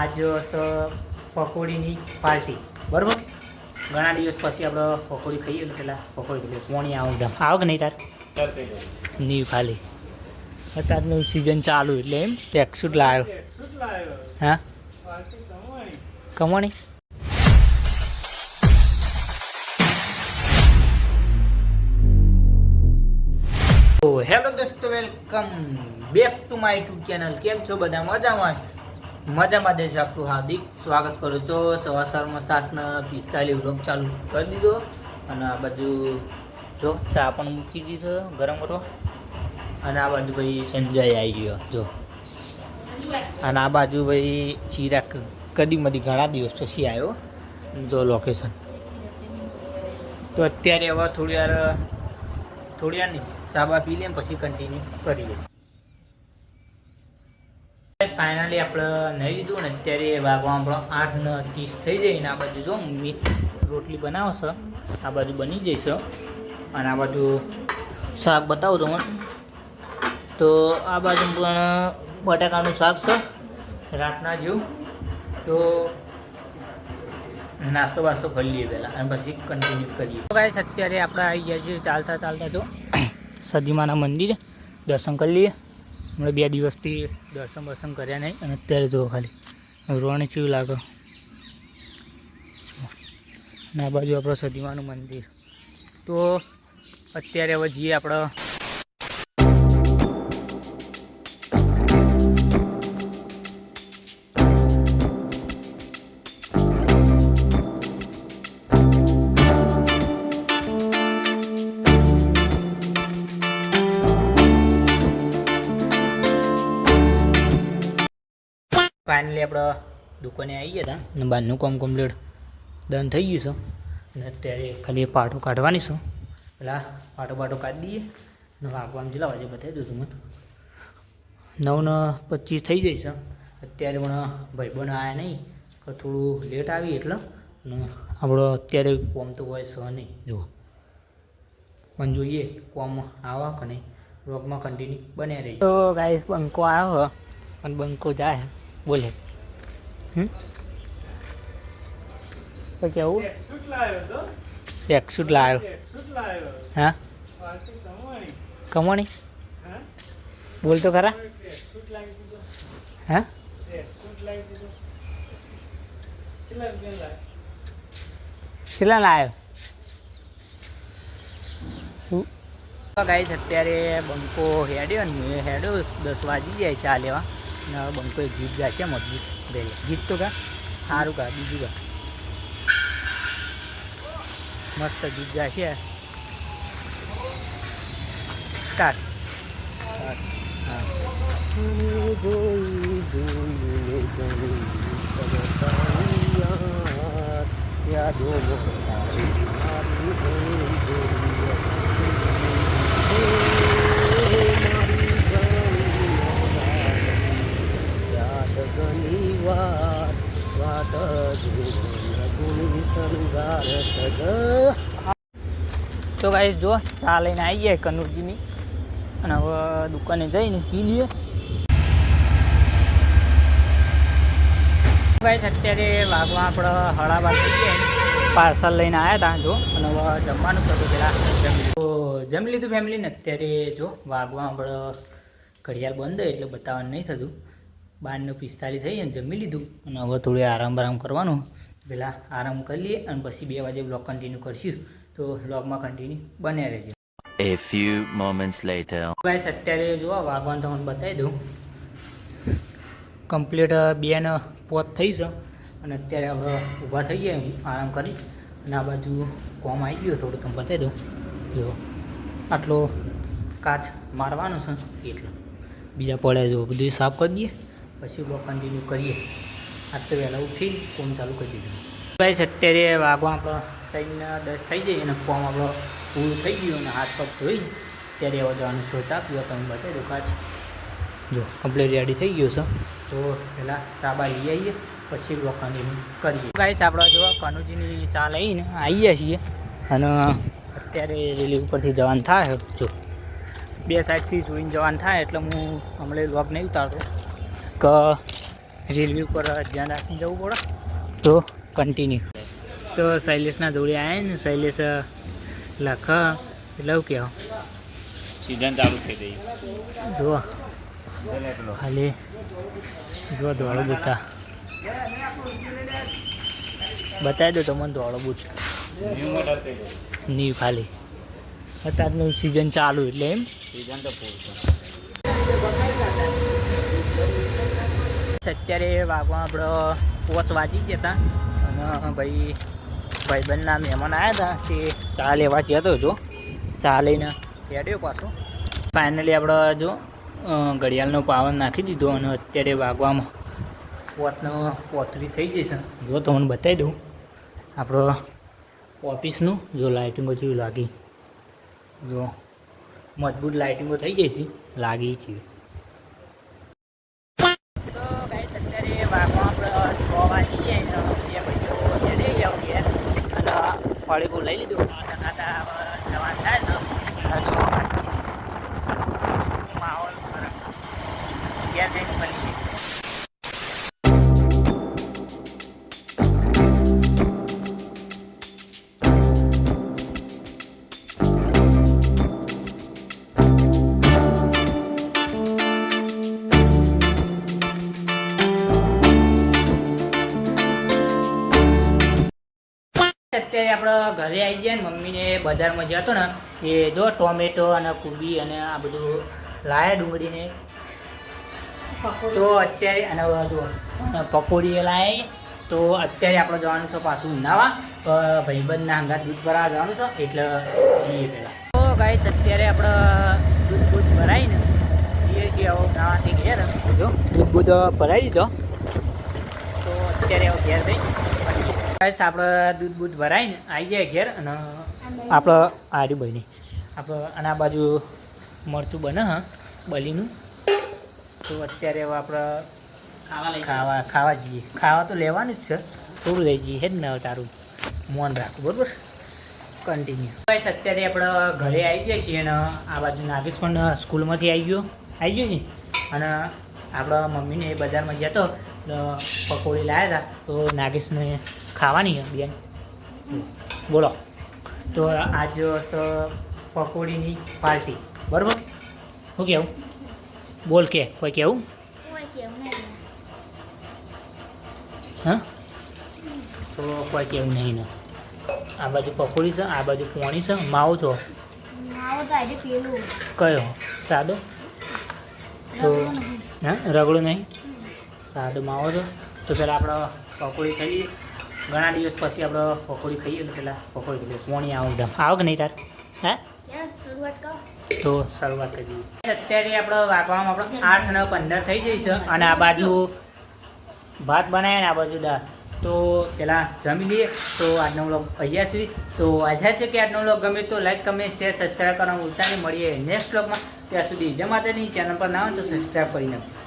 આજ તો પકોડીની પાર્ટી બરાબર. ઘણા દિવસ પછી આપણે પકોડી ખાઈએ એટલે પેલા પકોડી ખાઈએ. પોણી આવું આવો કે નહીં તાર નહીં ખાલી અત્યારનું સિઝન ચાલુ એટલે એમ ટ્રેકસૂટ લાવ્યો. હા કમાણી તો હેલો દોસ્તો, welcome back to my YouTube channel. કેમ છો બધા? મજામાં દેશ આપણું હાર્દિક સ્વાગત કરું. તો સવારમાં 7:45 વ્લોગ ચાલુ કરી દીધો અને આ બાજુ જો ચા પણ મૂકી દીધો ગરમ કરવા. અને આ બાજુ ભાઈ સંજય આવી ગયો જો. અને આ બાજુ ભાઈ ચિરાગ કદીમદી ઘણા દિવસ પછી આવ્યો જો લોકેશન. તો અત્યારે હવે થોડી વાર નહીં સાબા પી લઈએ પછી કન્ટિન્યુ કરીએ. ફાઇનલી આપણે નહીં લીધું ને અત્યારે વાગવા આપણો 8:30 થઈ જાય. ને આ બાજુ જો મમ્મી રોટલી બનાવશે, આ બાજુ બની જઈશ. અને આ બાજુ શાક બતાવું તમને. તો આ બાજુ પણ બટાકાનું શાક છે રાતના જેવું. તો નાસ્તો બાસ્તો કરી લઈએ પહેલાં અને પછી કન્ટિન્યુ કરીએ. તો ગાઈસ અત્યારે આપણે આવી ગયા છીએ ચાલતા જો સદીમાના મંદિરે દર્શન કરી લઈએ. હમણાં 2 દિવસથી દર્શન કર્યા નહીં અને અત્યારે જો ખાલી રોણે કેવું લાગે. અને આ બાજુ આપણું સદીમાનું મંદિર. તો અત્યારે હવે જઈએ આપણે ફાઇનલી આપણે દુકાને આવી ગયા હતા અને બહારનું કામ કમ્પ્લીટ ડન થઈ ગયું છે. અને અત્યારે ખાલી પાટો કાઢવાની છે. પેલા પાટો કાઢી દઈએ અને વાગવાનું જેટલા વાગે બતાવી દઉં મને 9:25 થઈ જાય છે. અત્યારે પણ ભાઈબંધ આવ્યા નહીં, થોડું લેટ આવી એટલે. અને આપણો અત્યારે કોમ તો હોય છે નહીં જુઓ, પણ જોઈએ કોમ આવા કે નહીં. રોકમાં કન્ટિન્યુ બન્યા રહી. તો ગાઈસ બંકો આવ્યો અને બંકો જાય બોલે તો કેવું ટ્રેકસૂટ લાવ્યો. હા કમાણી બોલ તો ખરા. હા કેટલા લાવ્યો તું? ગાઈસ અત્યારે બંકો હેડ્યો ને હેડ્યો 10 વાગી જાય ચા લેવા. ને બંકો એક ગીત ગાશે મજબૂત પહેલે. ગીત તો કા સારું કા બીજું કા મસ્ત ગીત ગાશે. સ્ટાર્ટ. હા તો ગાઈસ જો ચા લઈને આવી જાય કનુરજીની અને હવે દુકાને જઈને પી લઈએ. ગાઈસ અત્યારે વાગવા આપણે 12:30 થઈ ગયા. પાર્સલ લઈને આવ્યા હતા જો. અને હવે જમવાનું થતું પહેલાં જમી લીધું ફેમિલીને. અત્યારે જો વાગવા આપણે ઘડિયાળ બંધ એટલે બતાવવાનું નહીં થતું. 12:45 થઈ અને જમી લીધું. અને હવે થોડી આરામ કરવાનું. પહેલાં આરામ કરી લઈએ અને પછી 2 વાગે બ્લોગ કન્ટિન્યુ કરશું. તો બ્લોગમાં કન્ટિન્યુ બન્યા રહેજો. A few moments later. Guys અત્યારે જો વાગવાનું તમને બતાવી દઉં. કમ્પ્લીટ 2:05 થઈ છે. અને અત્યારે આપણે ઊભા થઈ ગયા આરામ કરી. અને આ બાજુ કોમ આવી ગયો થોડું તમને બતાવી દઉં. જો આટલો કાચ મારવાનો છે એટલો. બીજા પડે જો બધું સાફ કરી દઈએ પછી બ્લોગ કન્ટિન્યુ કરીએ. આજ તો વહેલા ઉઠી કોમ ચાલુ કરી દીધું. ગાઈસ અત્યારે વાગવા આપણે 3:10 થઈ જાય અને કોમ આપણો પૂરું થઈ ગયું. અને હાથ પગ ધોઈ ત્યારે હવે જવાનું શોચ આપ્યો તમે બતાવી દો. કાચ જો કમ્પ્લીટ રેડી થઈ ગયું છે. તો પહેલાં ચાબા લઈ આવીએ પછી બ્લોગ કન્ટિન્યુ કરીએ. ગાઈસ આપણે જો કનુજીની ચા લઈને આવી ગયા છીએ. અને અત્યારે રેલી ઉપરથી જવાનું થાય જો 2 સાઈડથી જોઈને જવાનું થાય એટલે હું હમણાં બ્લોગ નહીં ઉતારતો કે રેલવે ઉપર ધ્યાન રાખીને જવું પડે તો કન્ટિન્યુ. તો શૈલેષના જોડે આવ્યા ને શૈલેષ લખ એટલે એવું કહેવા સીઝન ચાલુ થઈ ગઈ. જુઓ ખાલી જુઓ દોડો બુથા બતાવી દો તમને દોડો બુથ નહીં ખાલી અત્યારનું સિઝન ચાલુ એટલે એમ સીઝન તો પૂરું છે. અત્યારે વાગવા આપણે 5 વાગી ગયા હતા અને ભાઈબંધના મહેમાન આવ્યા હતા તે ચા લેવા ગયા હતો. જો ચા લઈને હેડ્યો પાછો. ફાઇનલી આપણે જો ઘડિયાળનો પાવર નાખી દીધો અને અત્યારે વાગવામાં 5:35 થઈ જશે. જો તમને બતાવી દઉં આપણો ઓફિસનું જો લાઇટિંગો જેવી લાગી જો મજબૂત લાઇટિંગો થઈ ગઈ છે લાગી છે. તો ગાઈસ અત્યારે વાગવા આપણે 6 વાગી ગયા બે ભાઈઓ હેડે જાવ ગયા અને ફળીકું લઈ લીધું ખાતા જવાન થાય છે. માહોલ ફરક ગયા જઈને મળી. અત્યારે આપણે ઘરે આવી ગયા ને મમ્મીને બજારમાં જતો ને એ જો ટોમેટો અને કુબી અને આ બધું લાયા ડુંગળીને તો અત્યારે અને જો પકોડી એ લાયા. તો અત્યારે આપણે જવાનું છે પાછું નાવા ભાઈબંધના હંગાત દૂધ ભરાવા જવાનું છે એટલે જઈએ પહેલાં. તો ગાઈસ અત્યારે આપણે દૂધ ભરાઈને જઈએ છીએ હવે નાવાથી ઘેર. જો દૂધ ભરાઈ દીધો તો અત્યારે હવે ઘેર જઈ ગાઈસ આપણે દૂધ ભરાઈને આવી જાય ઘેર અને આપણે આર્યું બની આપણે અને આ બાજુ મરચું બને હા બલીનું. તો અત્યારે હવે આપણે ખાવા જઈએ. ખાવા તો લેવાનું જ છે થોડું લઈ જઈએ જ ને તારું મોન રાખવું બરાબર કન્ટિન્યુ. ગાઈસ અત્યારે આપણે ઘરે આવી જાય છીએ અને આ બાજુ નાગેશ પણ સ્કૂલમાંથી આવી ગયો છે અને આપણા મમ્મીને બજારમાં ગયા તો પકોડી લાવ્યા હતા તો નાગેશને ખાવાની બેન બોલો. તો આજ તો પકોડીની પાર્ટી બરાબર. શું કેવું બોલ કે કોઈ કેવું હા તો કોઈ કેવું નહીં ને. આ બાજુ પકોડી છે આ બાજુ પોણી છે. માવો છો કયો સાદો તો હા રગડો નહીં સાદો માવો છો. તો પહેલાં આપણે પકોડી ખાઈએ. ઘણા દિવસ પછી આપણે પકોડી ખાઈએ એટલે પહેલાં પકોડી ખાઈએ. પોણી આવો એકદમ આવો કે નહીં તાર હા તો શરૂઆત કરીએ. અત્યારે આપણે વાગવામાં આપણે 8:15 થઈ જઈ છે અને આ બાજુ ભાત બનાવ્યા ને આ બાજુ દાળ. તો પહેલાં જમી લઈએ. તો આજનો વ્લોગ અહીંયા સુધી. તો આશા છે કે આજનો વ્લોગ ગમે તો લાઈક કમેન્ટ શેર સબસ્ક્રાઈબ કરવાનું ભૂલતા નહીં. મળીએ નેક્સ્ટ વ્લોગમાં. ત્યાં સુધી જય માતાની. ચેનલ પર ના હોય તો સબસ્ક્રાઈબ કરી નાખો.